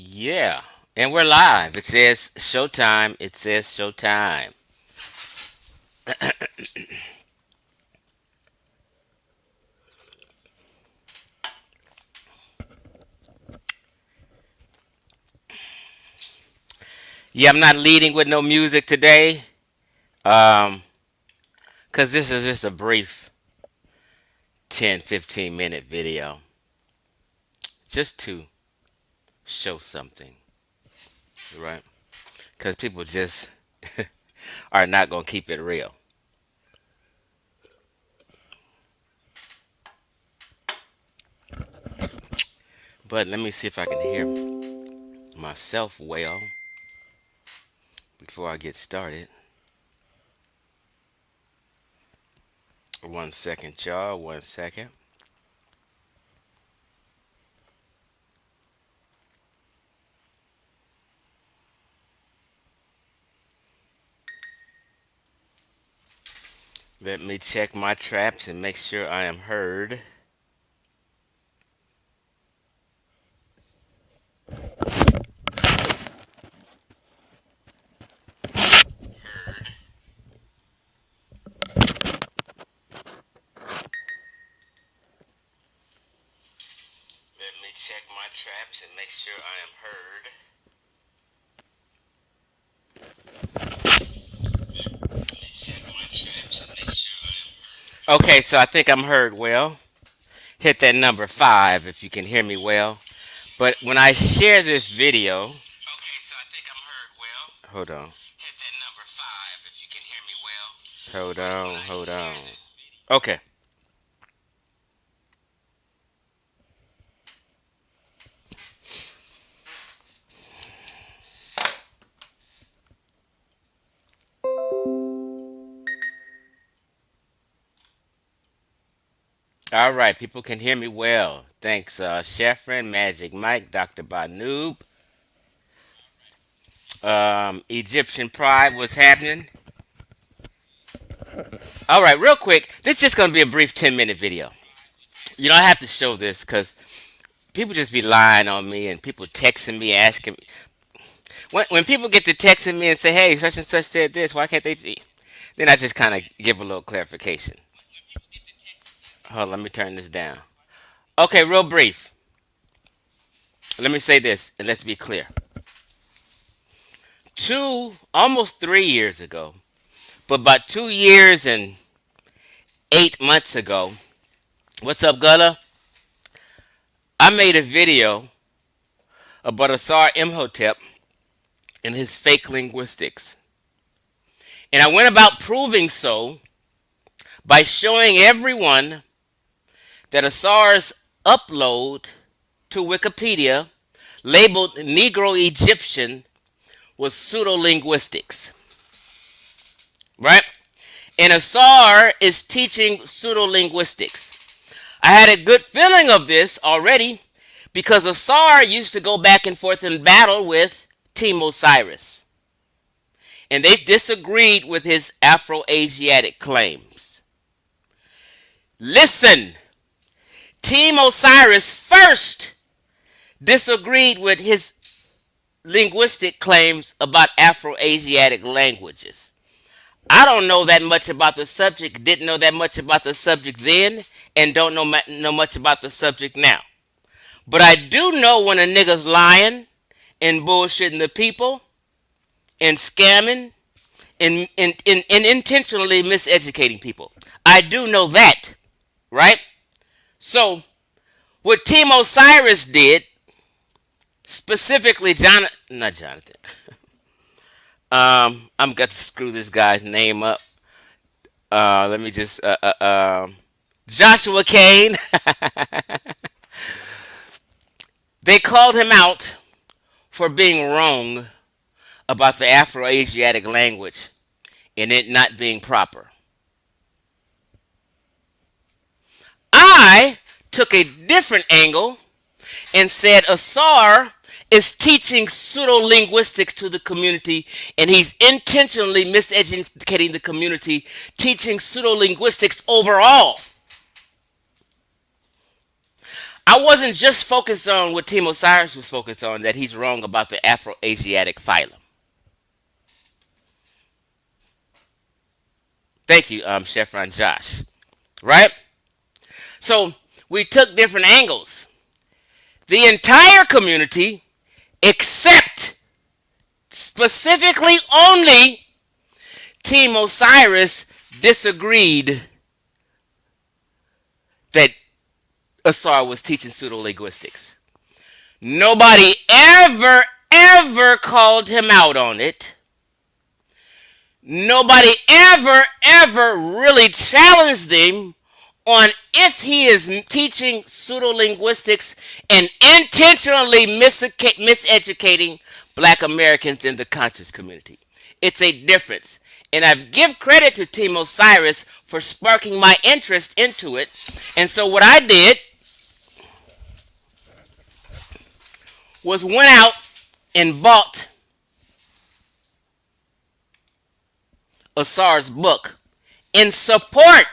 Yeah, and we're live. It says showtime. It says showtime. Yeah, I'm not leading with no music today. Um, cause this is just a brief 10-15 minute video, just to show something, right? Cause people just are not gonna keep it real. But let me see if I can hear myself well before I get started. 1 second, y'all. 1 second. Let me check my traps and make sure I am heard. Let me check my traps and make sure I am heard. Let me check my traps and make sure I am heard. Okay, so I think I'm heard well. Hit that number 5 if you can hear me well. But when I share this video, okay, so I think I'm heard well. Hold on. Hit that number 5 if you can hear me well. Hold on, hold on. Okay. All right, people can hear me well. Thanks, Sheffrin, Magic Mike, Dr. Banoob. Egyptian Pride, what's happening? All right, real quick. This is just going to be a brief 10-minute video. I have to show this because people just be lying on me and people texting me asking. When people get to texting me and say, hey, such and such said this, why can't they? Then I just kind of give a little clarification. Hold on, let me turn this down. Okay, real brief. Let me say this and let's be clear. Almost 3 years ago, but about 2 years and 8 months ago, what's up, Gullah? I made a video about Asar Imhotep and his fake linguistics. And I went about proving so by showing everyone that Asar's upload to Wikipedia labeled Negro Egyptian was pseudo linguistics. Right? And Asar is teaching pseudo linguistics. I had a good feeling of this already because Asar used to go back and forth in battle with Team Osiris. And they disagreed with his Afro-Asiatic claims. Listen, Team Osiris first disagreed with his linguistic claims about Afro-Asiatic languages. I don't know that much about the subject, didn't know that much about the subject then, and don't know much about the subject now. But I do know when a nigga's lying and bullshitting the people and scamming and intentionally miseducating people. I do know that, right? So, what Team Osiris did, specifically not Jonathan. I'm got to screw this guy's name up. Let me just Joshua Kane. They called him out for being wrong about the Afro-Asiatic language and it not being proper. I took a different angle and said Asar is teaching pseudo-linguistics to the community and he's intentionally miseducating the community, teaching pseudo-linguistics overall. I wasn't just focused on what Tim Osiris was focused on, that he's wrong about the Afro-Asiatic phylum. Thank you, Chevron Josh. Right? So we took different angles. The entire community, except specifically only Team Osiris, disagreed that Asar was teaching pseudo-linguistics. Nobody ever called him out on it. Nobody ever really challenged him on if he is teaching pseudo-linguistics and intentionally miseducating black Americans in the conscious community. It's a difference. And I give credit to Team Osiris for sparking my interest into it. And so what I did was went out and bought Asar's book in support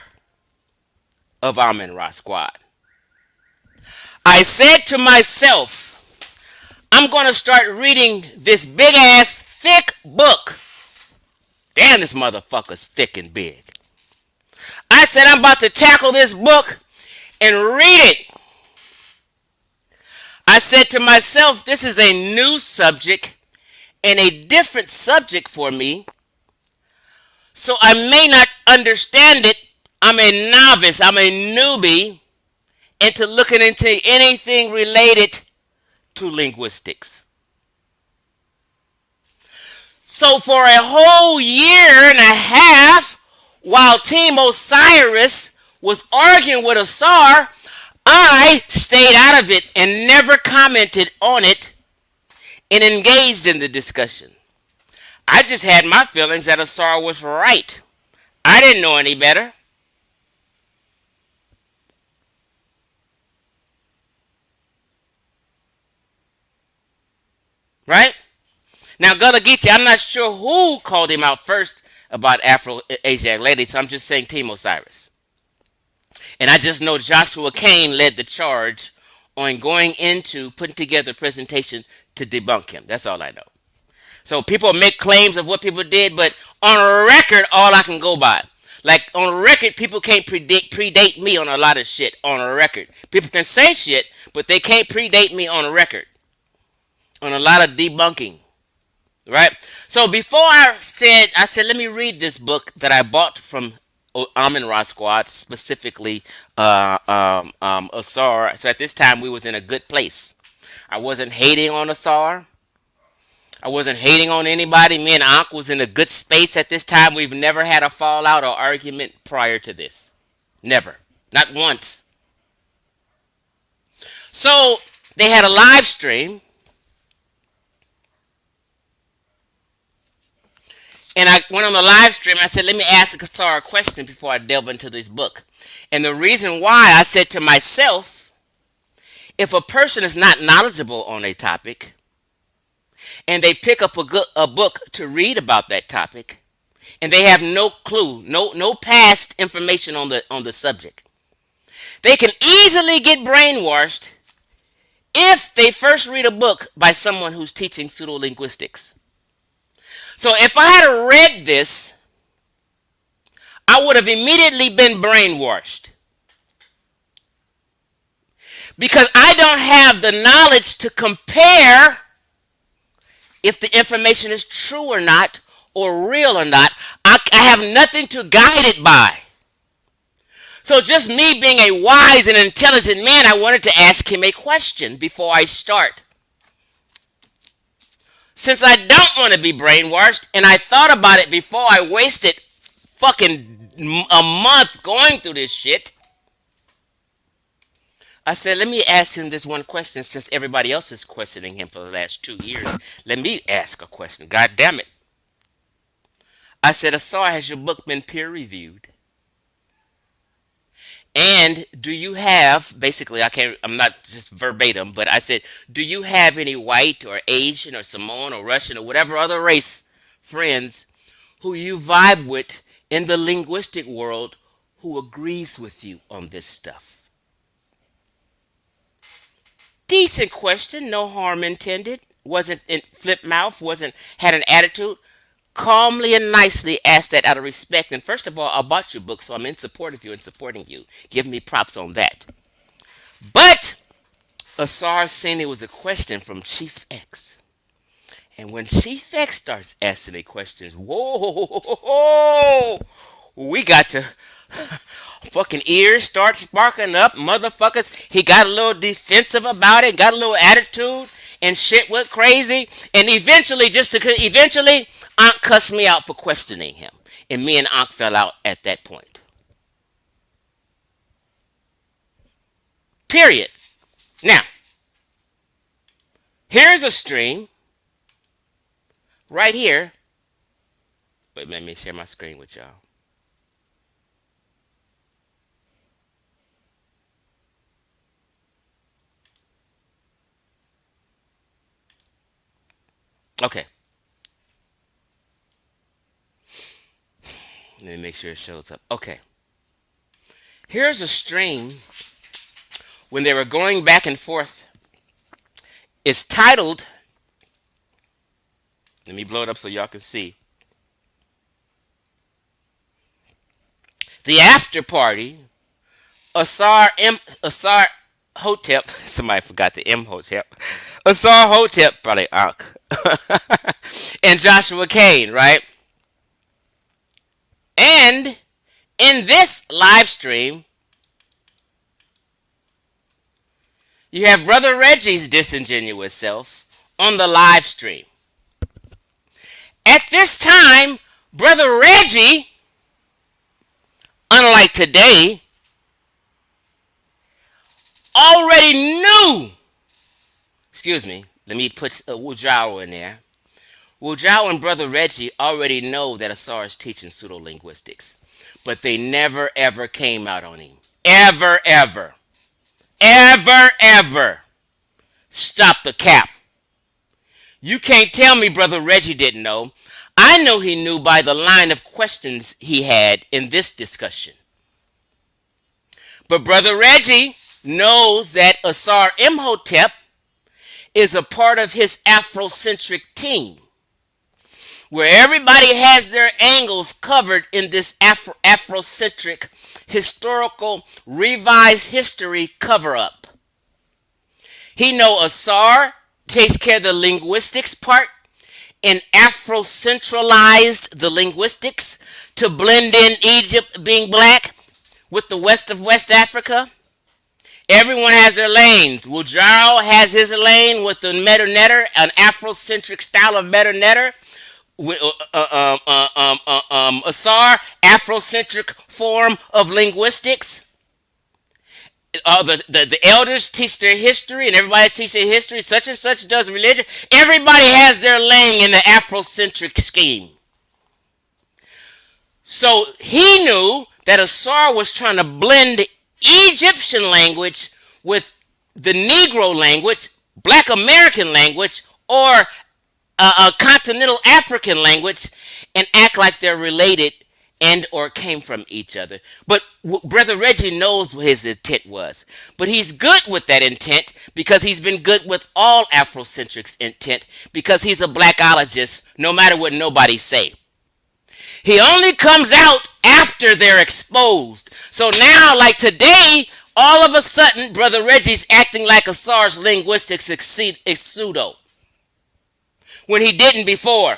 of Amen Ra Squad. I said to myself, I'm going to start reading this big ass thick book. Damn, this motherfucker's thick and big. I said I'm about to tackle this book and read it. I said to myself, this is a new subject and a different subject for me. So I may not understand it. I'm a novice. I'm a newbie into looking into anything related to linguistics. So for a whole year and a half, while Team Osiris was arguing with Asar, I stayed out of it and never commented on it and engaged in the discussion. I just had my feelings that Asar was right. I didn't know any better. Right? Now, Gullah Geechee, I'm not sure who called him out first about Afro-Asiatic ladies, so I'm just saying Team Osiris. And I just know Joshua Kane led the charge on going into putting together a presentation to debunk him. That's all I know. So people make claims of what people did, but on record, all I can go by. Like on record, people can't predate me on a lot of shit on a record. People can say shit, but they can't predate me on a record. On a lot of debunking. Right? So before I said, let me read this book that I bought from Amen Ra Squad, specifically Asar. So at this time, we was in a good place. I wasn't hating on Asar. I wasn't hating on anybody. Me and Ankh was in a good space at this time. We've never had a fallout or argument prior to this. Never. Not once. So they had a live stream. And I went on the live stream. I said, let me ask Asar a question before I delve into this book. And the reason why, I said to myself, if a person is not knowledgeable on a topic, and they pick up a book to read about that topic, and they have no clue, no past information on the subject, they can easily get brainwashed if they first read a book by someone who's teaching pseudo-linguistics. So if I had read this, I would have immediately been brainwashed. Because I don't have the knowledge to compare if the information is true or not, or real or not. I have nothing to guide it by. So just me being a wise and intelligent man, I wanted to ask him a question before I start. Since I don't want to be brainwashed, and I thought about it before I wasted fucking a month going through this shit, I said, let me ask him this one question since everybody else is questioning him for the last 2 years. Let me ask a question. God damn it. I said, Asar, has your book been peer reviewed? And do you have, basically, I'm not just verbatim, but I said, do you have any white or Asian or Samoan or Russian or whatever other race friends who you vibe with in the linguistic world who agrees with you on this stuff? Decent question, no harm intended. Wasn't in flip mouth, wasn't had an attitude. Calmly and nicely asked that out of respect. And first of all, I bought your book, so I'm in support of you and supporting you. Give me props on that. But Asar seen it was a question from Chief X. And when Chief X starts asking the questions, whoa, we got to fucking ears start sparking up, motherfuckers. He got a little defensive about it, got a little attitude, and shit went crazy. And eventually, Ankh cussed me out for questioning him, and me and Ankh fell out at that point. Period. Now, here's a stream right here. Wait, let me share my screen with y'all. Okay. Let me make sure it shows up. Okay. Here's a stream when they were going back and forth. It's titled, let me blow it up so y'all can see. The After Party, Asar Hotep, somebody forgot the Imhotep. Asar Hotep, probably Ankh. And Joshua Kane, right? And in this live stream, you have Brother Reggie's disingenuous self on the live stream. At this time, Brother Reggie, unlike today, already knew. Excuse me, let me put Wujao in there. Wujao and Brother Reggie already know that Asar is teaching pseudo-linguistics. But they never ever came out on him. Ever, ever. Ever, ever. Stop the cap. You can't tell me Brother Reggie didn't know. I know he knew by the line of questions he had in this discussion. But Brother Reggie knows that Asar Imhotep is a part of his Afrocentric team, where everybody has their angles covered in this Afrocentric historical revised history cover-up. He know Asar takes care of the linguistics part and Afrocentralized the linguistics to blend in Egypt being black with the west of West Africa. Everyone has their lanes. Wujaro has his lane with the Metanetter, an Afrocentric style of Metanetter. Asar, Afrocentric form of linguistics. The elders teach their history, and everybody teaches their history. Such and such does religion. Everybody has their lane in the Afrocentric scheme. So he knew that Asar was trying to blend Egyptian language with the Negro language, Black American language, or a continental African language, and act like they're related and or came from each other. But Brother Reggie knows what his intent was. But he's good with that intent because he's been good with all Afrocentrics' intent because he's a blackologist no matter what nobody say. He only comes out after they're exposed. So now, like today, all of a sudden, Brother Reggie's acting like Asar's linguistics is pseudo, when he didn't before.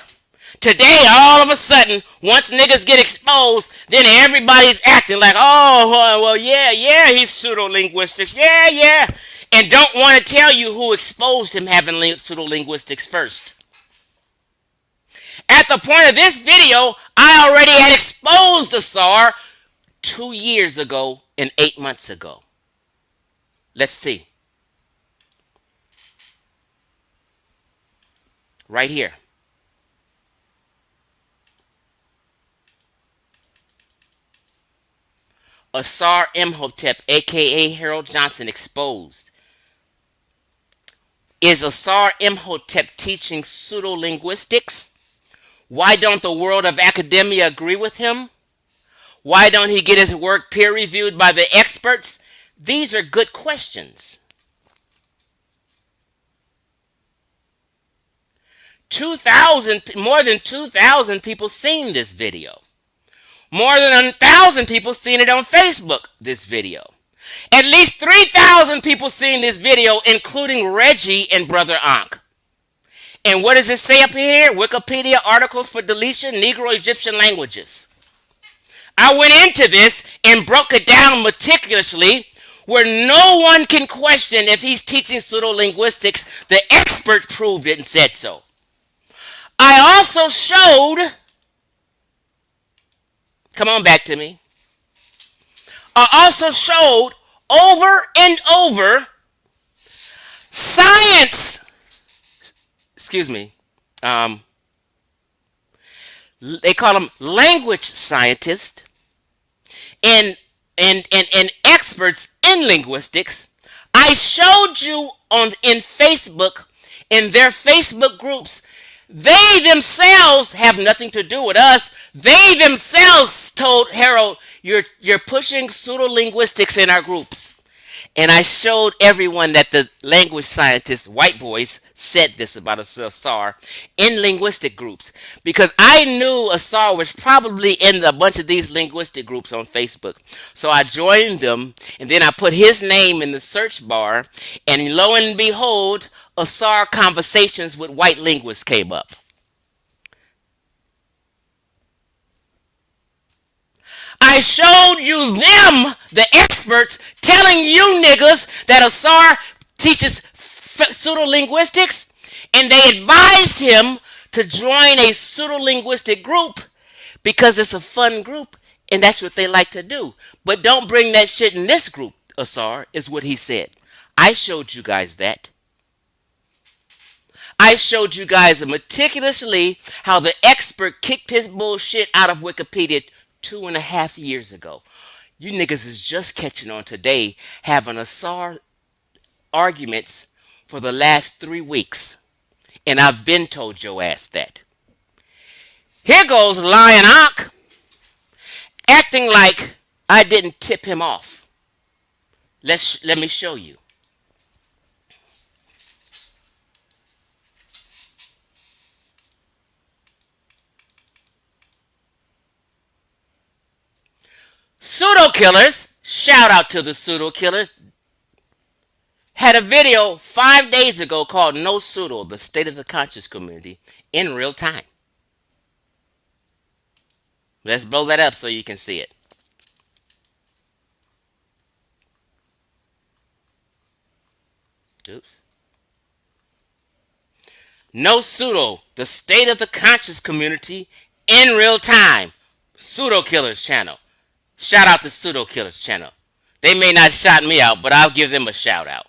Today, all of a sudden, once niggas get exposed, then everybody's acting like, oh, well, yeah, he's pseudo-linguistics. Yeah. And don't want to tell you who exposed him having pseudo-linguistics first. At the point of this video, I already had exposed Asar 2 years ago and 8 months ago. Let's see. Right here. Asar Imhotep, aka Harold Johnson, exposed. Is Asar Imhotep teaching pseudo-linguistics? Why don't the world of academia agree with him? Why don't he get his work peer-reviewed by the experts? These are good questions. more than 2,000 people seen this video. More than 1,000 people seen it on Facebook, this video. At least 3,000 people seen this video, including Reggie and Brother Ankh. And what does it say up here? Wikipedia articles for deletion, Negro Egyptian languages. I went into this and broke it down meticulously where no one can question if he's teaching pseudo-linguistics. The expert proved it and said so. I also showed, come on back to me. I also showed over and over science, excuse me, they call them language scientists and experts in linguistics. I showed you in Facebook, in their Facebook groups, they themselves have nothing to do with us. They themselves told Harold, you're pushing pseudo-linguistics in our groups. And I showed everyone that the language scientists, white boys, said this about Asar in linguistic groups. Because I knew Asar was probably in a bunch of these linguistic groups on Facebook. So I joined them, and then I put his name in the search bar, and lo and behold, Asar Conversations with White Linguists came up. I showed you them, the experts, telling you niggas that Asar teaches pseudo-linguistics, and they advised him to join a pseudo-linguistic group because it's a fun group, and that's what they like to do. But don't bring that shit in this group, Asar, is what he said. I showed you guys that. I showed you guys meticulously how the expert kicked his bullshit out of Wikipedia 2.5 years ago. You niggas is just catching on today, having Asar arguments for the last 3 weeks. And I've been told your ass that. Here goes Lion Ankh acting like I didn't tip him off. Let me show you. Pseudo killers, shout out to the pseudo killers, had a video 5 days ago called No Pseudo, the State of the Conscious Community, in real time. Let's blow that up so you can see it. Oops. No Pseudo, the State of the Conscious Community, in real time. Pseudo Killers channel. Shout out to Pseudo Killers channel. They may not shout me out, but I'll give them a shout out.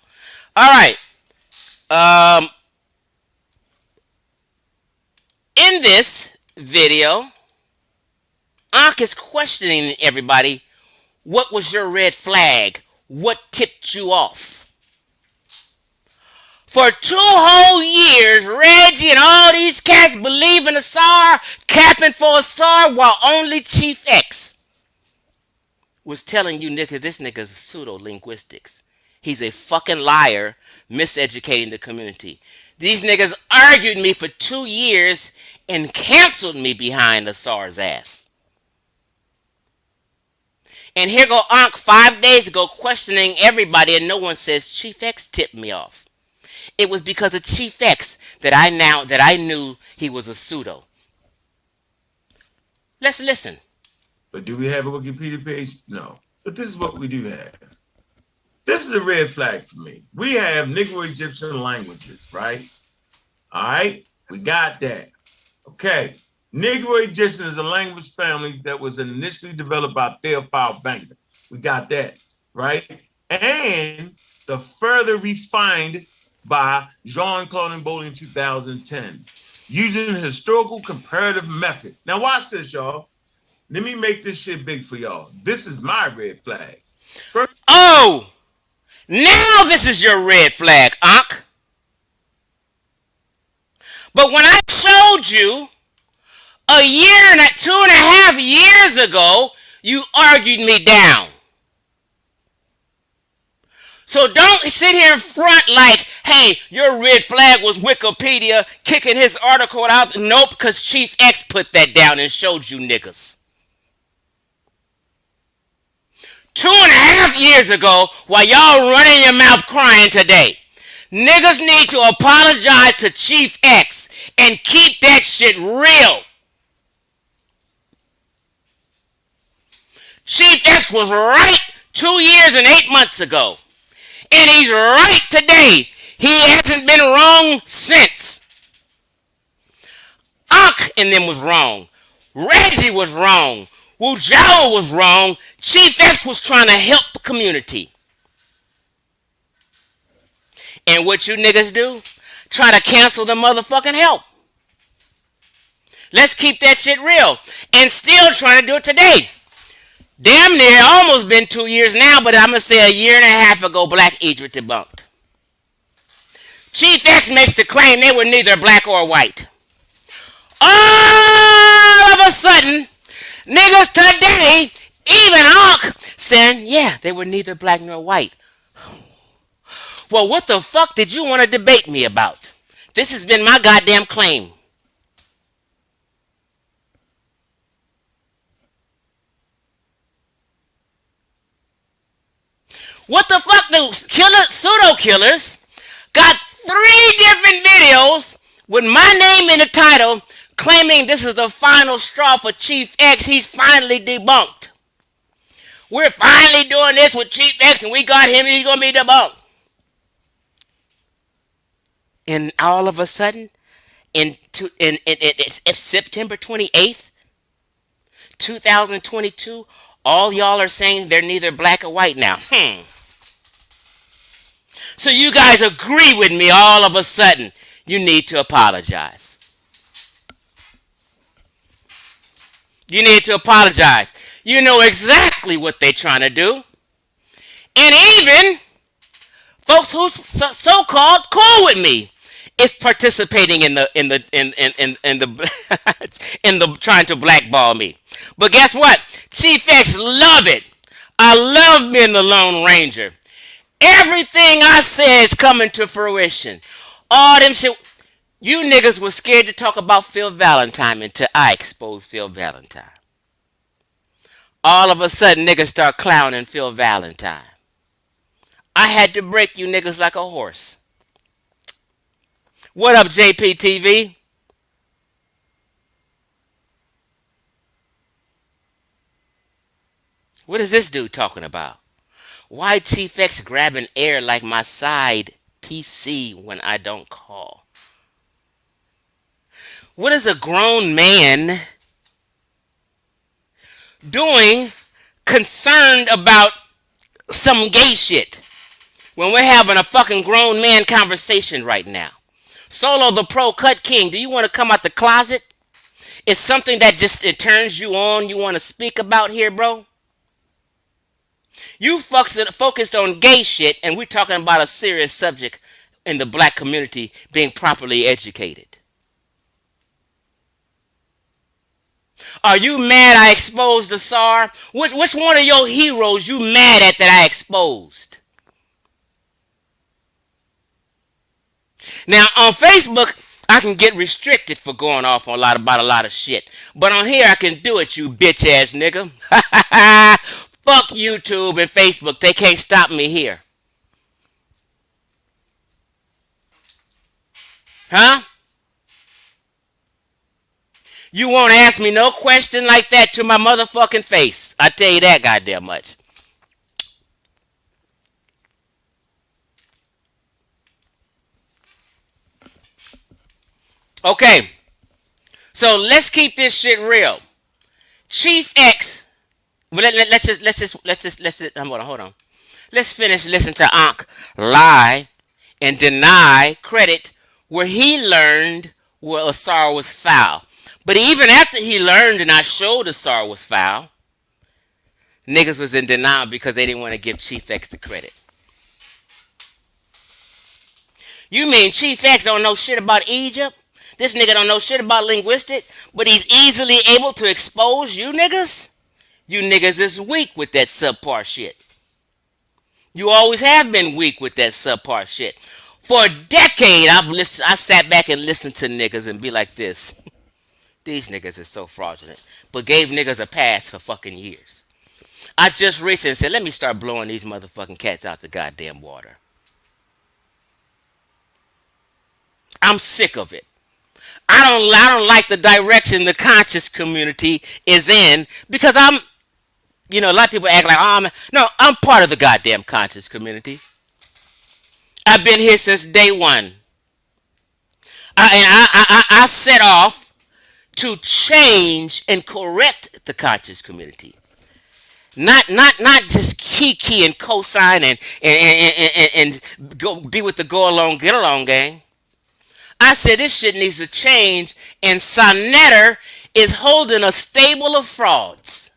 All right. In this video, Ankh is questioning everybody. What was your red flag? What tipped you off? For 2 whole years, Reggie and all these cats believe in Asar, capping for Asar, while only Chief X was telling you niggas this nigga's pseudo-linguistics. He's a fucking liar, miseducating the community. These niggas argued me for 2 years and canceled me behind Asar's ass. And here go Ankh 5 days ago questioning everybody, and no one says Chief X tipped me off. It was because of Chief X that I knew he was a pseudo. Let's listen. But do we have a Wikipedia page? No. But this is what we do have. This is a red flag for me. We have Negro Egyptian languages, right? All right? We got that. Okay. Negro Egyptian is a language family that was initially developed by Theophile Banker. We got that, right? And the further refined by Jean-Claude Bowley in 2010, using a historical comparative method. Now watch this, y'all. Let me make this shit big for y'all. This is my red flag. Oh! Now this is your red flag, Ankh. But when I showed you a year and 2.5 years ago, you argued me down. So don't sit here in front like, hey, your red flag was Wikipedia kicking his article out. Nope, because Chief X put that down and showed you niggas. 2.5 years ago, while y'all running your mouth crying today, niggas need to apologize to Chief X and keep that shit real. Chief X was right 2 years and 8 months ago. And he's right today. He hasn't been wrong since. Ankh and them was wrong. Reggie was wrong. Wujawa was wrong. Chief X was trying to help the community. And what you niggas do? Try to cancel the motherfucking help. Let's keep that shit real. And still trying to do it today. Damn near almost been 2 years now, but I'm going to say a year and a half ago, Black Egypt debunked. Chief X makes the claim they were neither black or white. All of a sudden, niggas today, even Ankh, saying, yeah, they were neither black nor white. Well, what the fuck did you want to debate me about? This has been my goddamn claim. What the fuck? The pseudo killers got 3 different videos with my name in the title claiming this is the final straw for Chief X. He's finally debunked. We're finally doing this with Chief X and we got him and he's going to be debunked. And all of a sudden, it's September 28th, 2022, all y'all are saying they're neither black or white now. So you guys agree with me all of a sudden. You need to apologize. You need to apologize. You know exactly what they're trying to do. And even folks who's so-called cool with me is participating in the in the trying to blackball me. But guess what? Chief X love it. I love being the Lone Ranger. Everything I say is coming to fruition. All them shit. You niggas was scared to talk about Phil Valentine until I exposed Phil Valentine. All of a sudden, niggas start clowning Phil Valentine. I had to break you niggas like a horse. What up, JPTV? What is this dude talking about? Why Chief X grabbing air like my side PC when I don't call? What is a grown man doing concerned about some gay shit when we're having a fucking grown man conversation right now? Solo the Pro Cut King, do you want to come out the closet? Is something that just it turns you on, you want to speak about here, bro? You focused on gay shit, and we're talking about a serious subject in the black community being properly educated. Are you mad I exposed Asar? Which one of your heroes you mad at that I exposed? Now, on Facebook, I can get restricted for going off on about a lot of shit. But on here, I can do it, you bitch-ass nigga. Fuck YouTube and Facebook. They can't stop me here. Huh? You won't ask me no question like that to my motherfucking face. I tell you that goddamn much. Okay. So let's keep this shit real. Chief X. Well, let's just hold on. Let's finish listening to Ankh lie and deny credit where he learned where Asar was foul. But even after he learned and I showed Asar was foul, niggas was in denial because they didn't want to give Chief X the credit. You mean Chief X don't know shit about Egypt? This nigga don't know shit about linguistics, but he's easily able to expose you niggas? You niggas is weak with that subpar shit. You always have been weak with that subpar shit. For a decade, I sat back and listened to niggas and be like this. These niggas are so fraudulent. But gave niggas a pass for fucking years. I just reached and said, let me start blowing these motherfucking cats out the goddamn water. I'm sick of it. I don't like the direction the conscious community is in because a lot of people act like, oh, no, I'm part of the goddamn conscious community. I've been here since day one. I set off to change and correct the conscious community. Not just kiki and cosign and go be with the go along get along gang. I said this shit needs to change, and Sonetter is holding a stable of frauds.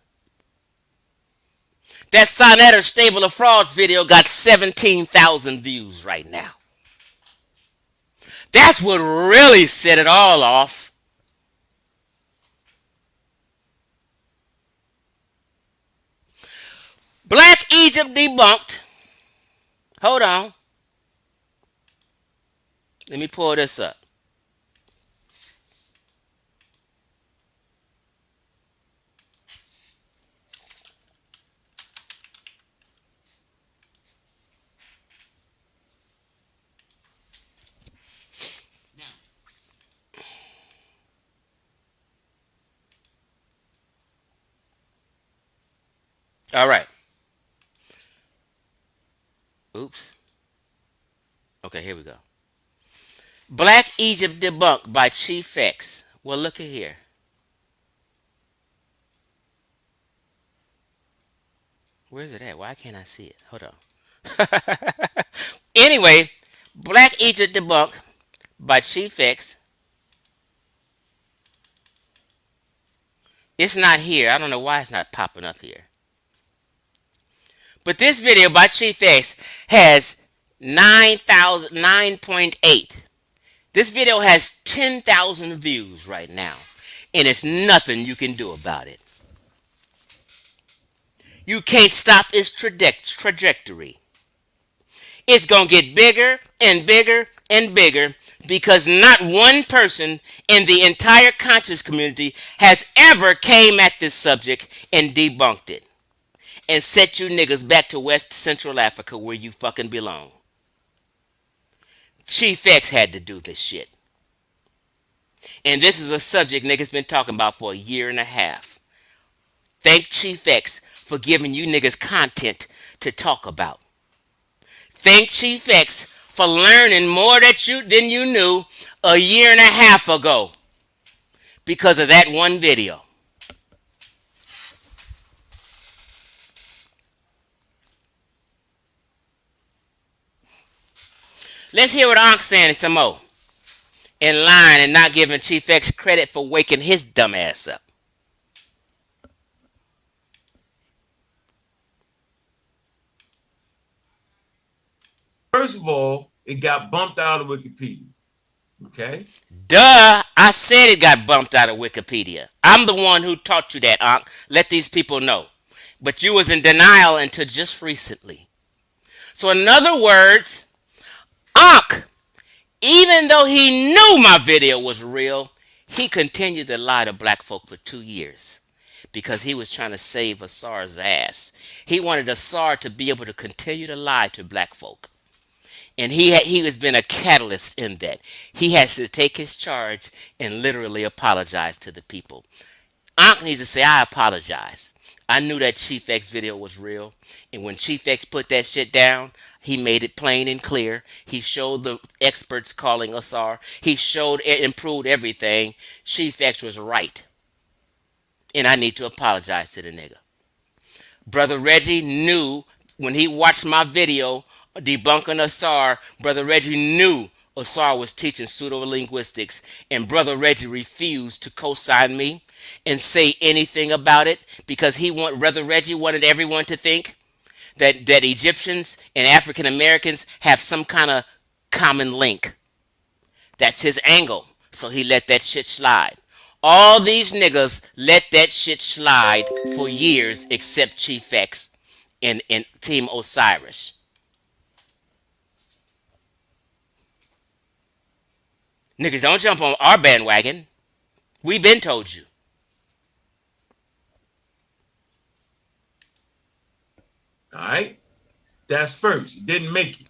That Sonetter stable of frauds video got 17,000 views right now. That's what really set it all off. Black Egypt debunked. Hold on. Let me pull this up. All right. Oops. Okay, here we go. Black Egypt debunked by Chief X. Well, look at here. Where's it at? Why can't I see it? Hold on. Anyway, Black Egypt debunked by Chief X. It's not here. I don't know why it's not popping up here. But this video by Chief X has 9.8. This video has 10,000 views right now. And it's nothing you can do about it. You can't stop its trajectory. It's going to get bigger and bigger and bigger because not one person in the entire conscious community has ever came at this subject and debunked it and set you niggas back to West Central Africa where you fucking belong. Chief X had to do this shit. And this is a subject niggas been talking about for a year and a half. Thank Chief X for giving you niggas content to talk about. Thank Chief X for learning more than you knew a year and a half ago because of that one video. Let's hear what Ankh saying some more. In line and not giving Chief X credit for waking his dumb ass up. First of all, it got bumped out of Wikipedia. Okay? Duh, I said it got bumped out of Wikipedia. I'm the one who taught you that, Ankh. Let these people know. But you was in denial until just recently. So in other words, Ankh, even though he knew my video was real, he continued to lie to black folk for 2 years because he was trying to save Asar's ass. He wanted Asar to be able to continue to lie to black folk. And he has been a catalyst in that. He has to take his charge and literally apologize to the people. Ankh needs to say, I apologize. I knew that Chief X video was real. And when Chief X put that shit down, he made it plain and clear. He showed the experts calling Asar. He showed it improved everything. Chief X was right. And I need to apologize to the nigga. Brother Reggie knew when he watched my video debunking Asar, Brother Reggie knew Asar was teaching pseudo linguistics, and Brother Reggie refused to co-sign me and say anything about it because Brother Reggie wanted everyone to think that Egyptians and African Americans have some kind of common link. That's his angle. So he let that shit slide. All these niggas let that shit slide for years except Chief X and Team Osiris. Niggas, don't jump on our bandwagon. We been told you. All right. That's first. It didn't make it.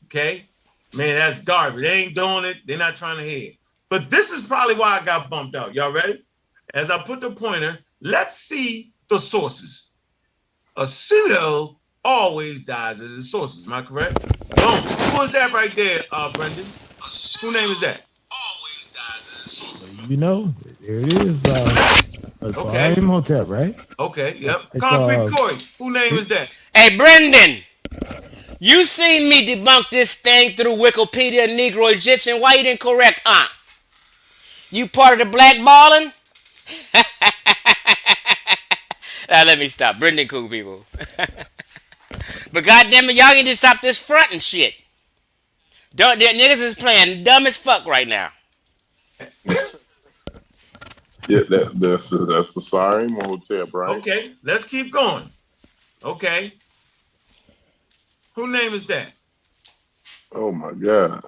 Okay. Man, that's garbage. They ain't doing it. They're not trying to hear. But this is probably why I got bumped out. Y'all ready? As I put the pointer, let's see the sources. A pseudo always dies at its sources. Am I correct? Boom. Who is that right there, Brendan? Who name is that? Always dies at its sources. You know, there it is. Asar Okay. Imhotep, right? Okay. Yep. It's Concrete Corey. Who name is it's that? Hey, Brendan, you seen me debunk this thing through Wikipedia, Negro Egyptian. Why you didn't correct Ankh? You part of the blackballing? Now let me stop. Brendan cool people. But goddamn it, y'all need to stop this front and shit. Don't, the niggas is playing dumb as fuck right now. Yeah, that's the Asar Imhotep, right? Okay. Let's keep going. Okay. Who name is that? Oh my God,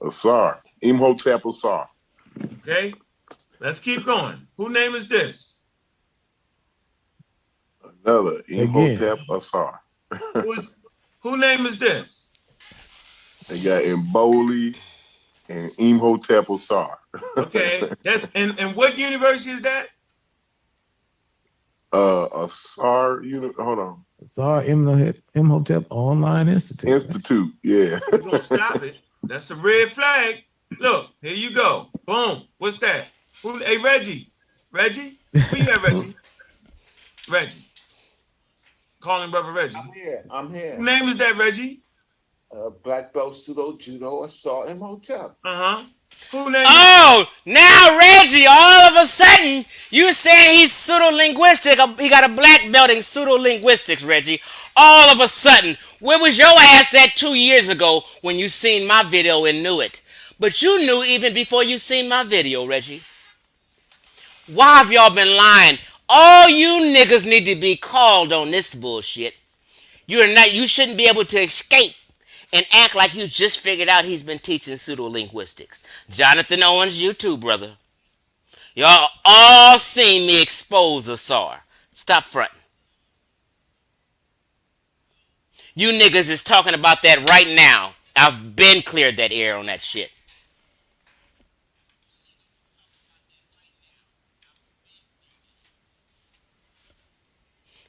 Asar Imhotep Asar. Okay. Let's keep going. Who name is this? Another Again. Imhotep Asar. Who name is this? They got Emboli and Imhotep Asar. Okay. That's and what university is that? Asar, hold on. Asar Imhotep Online Institute. Institute, yeah. We're gonna stop it. That's a red flag. Look, here you go. Boom. What's that? Hey, Reggie. Reggie? Who you at, Reggie? Reggie. Calling brother Reggie. I'm here. I'm here. Who name is that, Reggie? Black belt pseudo judo Asar Imhotep. Uh-huh. Who name Oh, now Reggie, all of a sudden, you saying he's pseudo-linguistic. He got a black belt in pseudo-linguistics, Reggie. All of a sudden, where was your ass at 2 years ago when you seen my video and knew it? But you knew even before you seen my video, Reggie. Why have y'all been lying? All you niggas need to be called on this bullshit. You shouldn't be able to escape and act like you just figured out he's been teaching pseudo-linguistics. Jonathan Owens, you too, brother. Y'all all seen me expose Asar. Stop fronting. You niggas is talking about that right now. I've been cleared that air on that shit.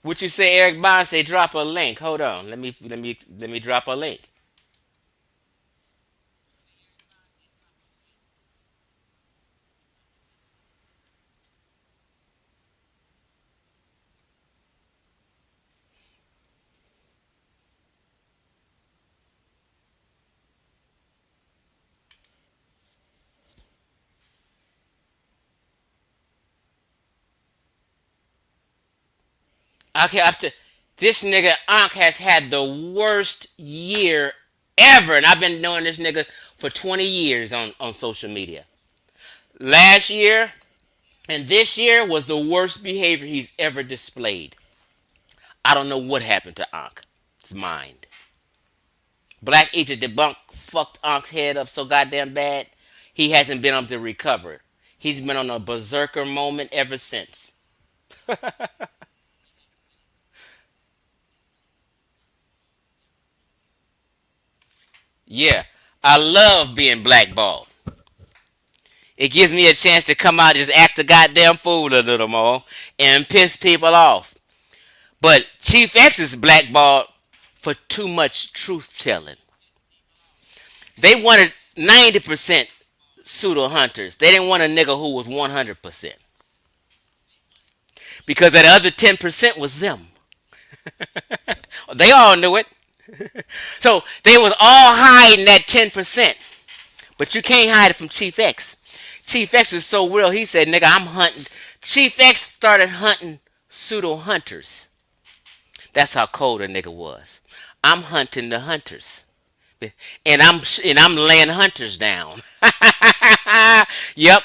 What you say, Eric Bond? Say drop a link. Hold on. Let me drop a link. Okay, after this nigga Ankh has had the worst year ever, and I've been knowing this nigga for 20 years on social media. Last year and this year was the worst behavior he's ever displayed. I don't know what happened to Ankh's mind. Black Egypt debunk fucked Ankh's head up so goddamn bad, he hasn't been able to recover. He's been on a berserker moment ever since. Yeah, I love being blackballed. It gives me a chance to come out and just act the goddamn fool a little more and piss people off. But Chief X is blackballed for too much truth telling. They wanted 90% pseudo hunters. They didn't want a nigga who was 100%. Because that other 10% was them. They all knew it. So they was all hiding that 10%. But you can't hide it from Chief X. Chief X was so real, he said, nigga, I'm hunting. Chief X started hunting pseudo hunters. That's how cold a nigga was. I'm hunting the hunters. And I'm laying hunters down. Yep.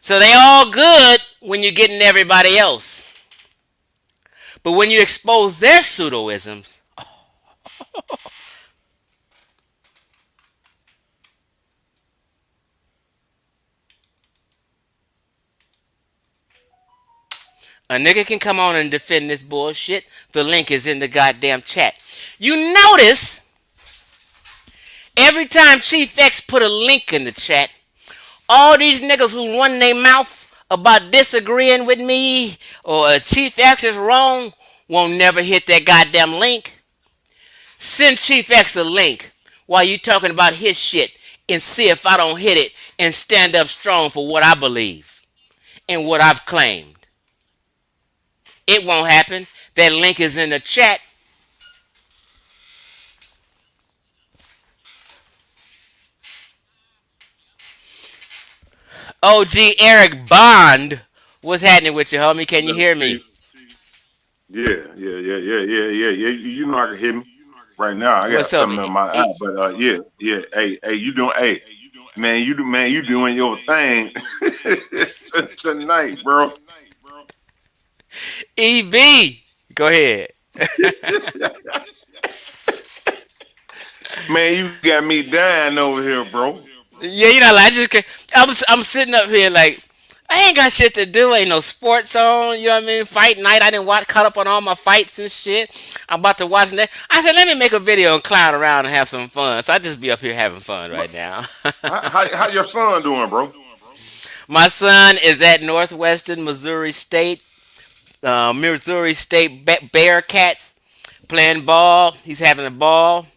So they all good when you're getting everybody else. But when you expose their pseudoisms, A nigga can come on and defend this bullshit. The link is in the goddamn chat. You notice every time Chief X put a link in the chat, all these niggas who run their mouth about disagreeing with me or Chief X is wrong won't never hit that goddamn link. Send Chief X a link while you talking about his shit and see if I don't hit it and stand up strong for what I believe and what I've claimed. It won't happen. That link is in the chat. OG Eric Bond, what's happening with you, homie? Can you Brother hear Chief. me? Yeah. You know I can hear me right now. I got What's up? something in my eye, but yeah. Hey, you doing? Hey, man, you doing your thing tonight, bro. EB, go ahead. Man, you got me dying over here, bro. Yeah, you know, like, I'm sitting up here like I ain't got shit to do. Ain't no sports on. You know what I mean? Fight night. I didn't watch caught up on all my fights and shit. I'm about to watch that. I said, let me make a video and clown around and have some fun. So I just be up here having fun right now. How your son doing, bro? My son is at Northwestern Missouri State, Missouri State Bearcats playing ball. He's having a ball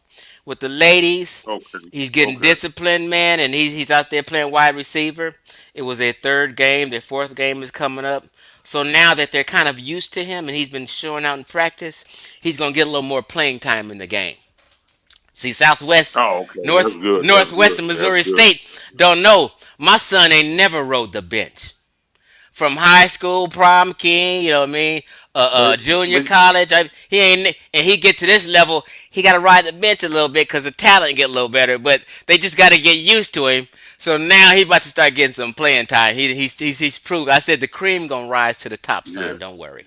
with the ladies. Okay, He's getting okay. disciplined, man, and he's out there playing wide receiver. It was their third game. Their fourth game is coming up. So now that they're kind of used to him and he's been showing out in practice, he's gonna get a little more playing time in the game. See, Southwest, Oh, okay. That's good. That's good. Northwestern That's Missouri good. State don't know. My son ain't never rode the bench from high school, prom king, you know what I mean, But, junior but college. He ain't, and he get to this level, he got to ride the bench a little bit because the talent get a little better. But they just got to get used to him. So now he about to start getting some playing time. He's proved. I said the cream gonna rise to the top, yeah, son. Don't worry.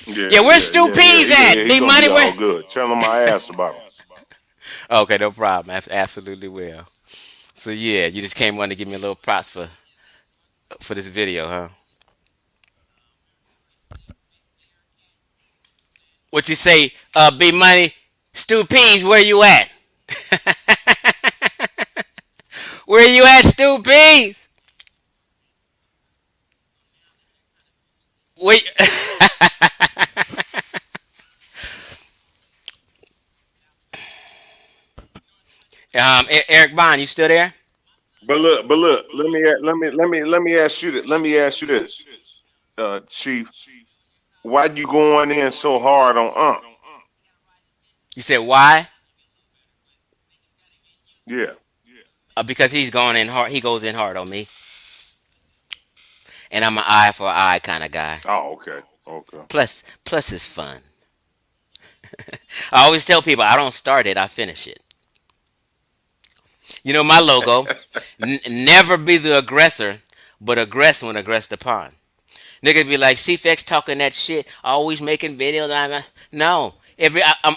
yeah, Yeah, where's yeah, Stu yeah, yeah. Peas at? He B gonna Money be all where? good. Tell him I asked about him. Okay, no problem. Absolutely will. So yeah, you just came on to give me a little props for this video, huh? What you say, B Money? Stu Peas, where you at? Where you at, Stu Peas? Wait. Eric Bond, you still there? But look. Let me ask you that. Let me ask you this, Chief. Why you going in so hard on Unc? You said why? Yeah. Because he's going in hard. He goes in hard on me, and I'm an eye for eye kind of guy. Oh, okay. Okay. Plus, it's fun. I always tell people I don't start it, I finish it. You know my logo: never be the aggressor, but aggress when aggressed upon. Niggas be like, CFX talking that shit, always making videos. No.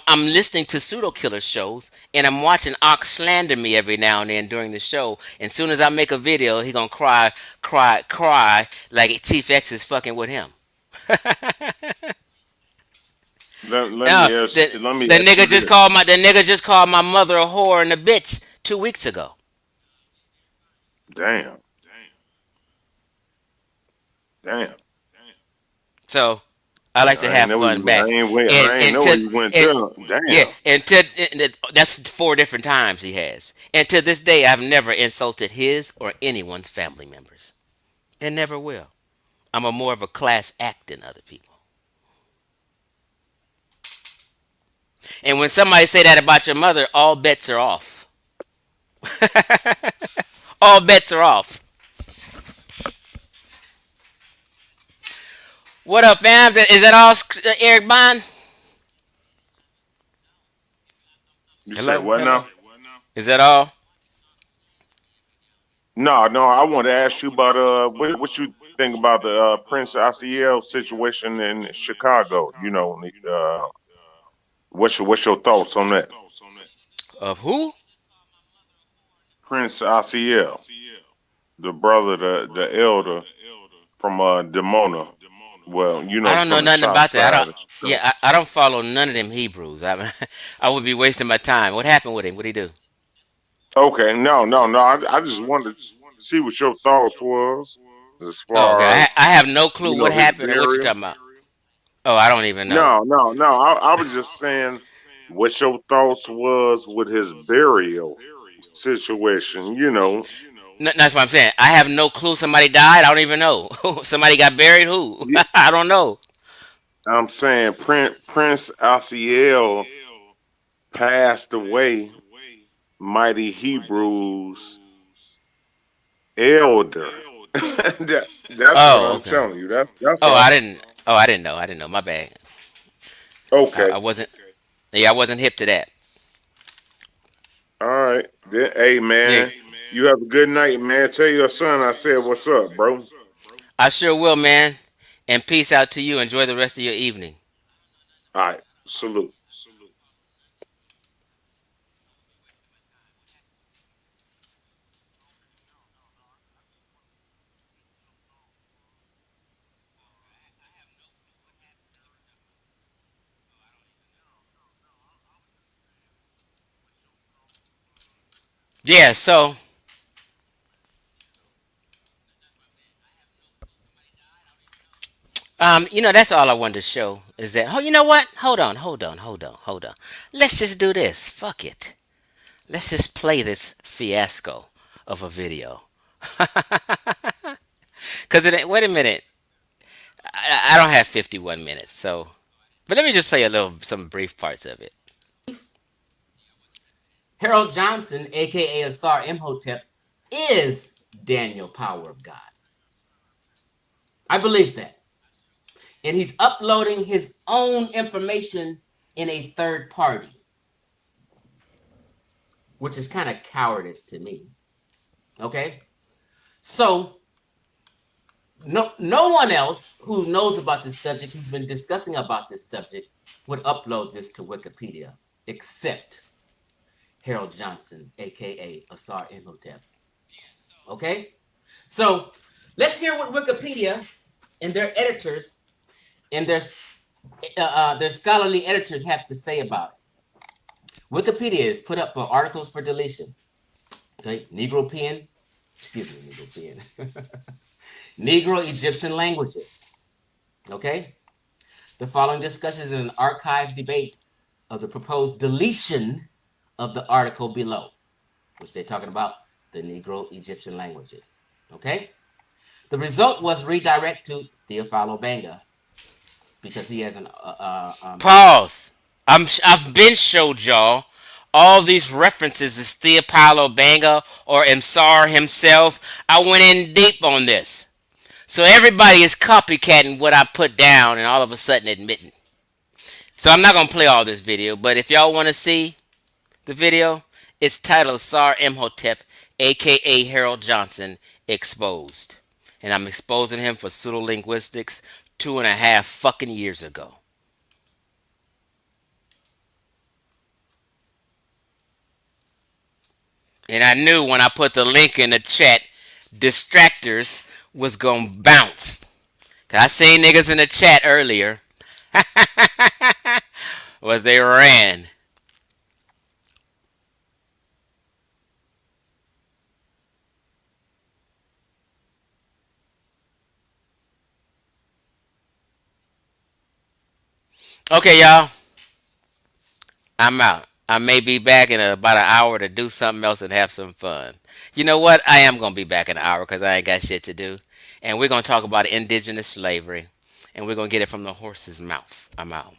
I'm listening to pseudo killer shows and I'm watching Ox slander me every now and then during the show. And soon as I make a video, he gonna cry like Chief X is fucking with him. Let No, me ask. the, Let me the ask nigga you just this. called my mother a whore and a bitch 2 weeks ago. Damn. Damn. So I like to I ain't have know he fun was. back. I And ain't and know to he went and to. yeah, Damn. that's 4 different times he has. And to this day, I've never insulted his or anyone's family members, and never will. I'm a more of a class act than other people. And when somebody say that about your mother, all bets are off. All bets are off. What up, fam? Is that all, Eric Bond? You said Hello, what hello. now? Is that all? No. I want to ask you about what you think about the Prince ICL situation in Chicago. What's your thoughts on that? Of who? Prince ICL. the brother, the elder from Demona. Well, you I know, don't know from the nothing south about that. I don't. side. So, Yeah, I don't follow none of them Hebrews. I would be wasting my time. What happened with him? What would he do? okay, no. I just wanted to see what your thoughts was as Oh, okay. far as I have no clue what his happened or what you're burial. talking about. Oh, I don't even know. No. I was just saying what your thoughts was with his burial situation. That's what I'm saying. I have no clue. Somebody died. I don't even know. Somebody got buried. Who? Y- I don't know. I'm saying Prince Asiel passed away. Mighty Hebrews elder. That's what Oh, I'm okay. telling you. That's Oh, all. I didn't. Oh, I didn't know. I didn't know. My bad. I Okay. wasn't. Yeah, I wasn't hip to that. All right. Hey Yeah, man, you have a good night, man. Tell your son I said what's up, bro. I sure will, man. And peace out to you. Enjoy the rest of your evening. All right. Salute. Yeah. So, that's all I wanted to show is that. Oh, you know what? Hold on. Let's just do this. Fuck it. Let's just play this fiasco of a video. Cause wait a minute. I don't have 51 minutes. So, but let me just play some brief parts of it. Harold Johnson, aka Asar Imhotep, is Daniel Power of God. I believe that. And he's uploading his own information in a third party, which is kind of cowardice to me. Okay? So, no one else who knows about this subject, who's been discussing about this subject, would upload this to Wikipedia except Harold Johnson, aka Asar Imhotep. Okay? So, let's hear what Wikipedia and their editors and their scholarly editors have to say about it. Wikipedia is put up for articles for deletion. Okay, Negro pen, excuse me, Negro pen, Negro Egyptian languages. Okay, the following discussion is an archive debate of the proposed deletion of the article below, which they're talking about the Negro Egyptian languages. Okay, the result was redirect to Theophilo Banga because he has an Pause. I've been showed y'all all these references is Theophilo Banga or Imsar himself. I went in deep on this. So everybody is copycatting what I put down and all of a sudden admitting. So I'm not gonna play all this video, but if y'all wanna see the video, it's titled Asar Imhotep, aka Harold Johnson, exposed. And I'm exposing him for pseudo linguistics 2.5 fucking years ago. And I knew when I put the link in the chat, distractors was gonna bounce. Cause I seen niggas in the chat earlier. Was they ran. Okay, y'all. I'm out. I may be back in about an hour to do something else and have some fun. You know what? I am gonna be back in an hour because I ain't got shit to do. And we're gonna talk about indigenous slavery. And we're gonna get it from the horse's mouth. I'm out.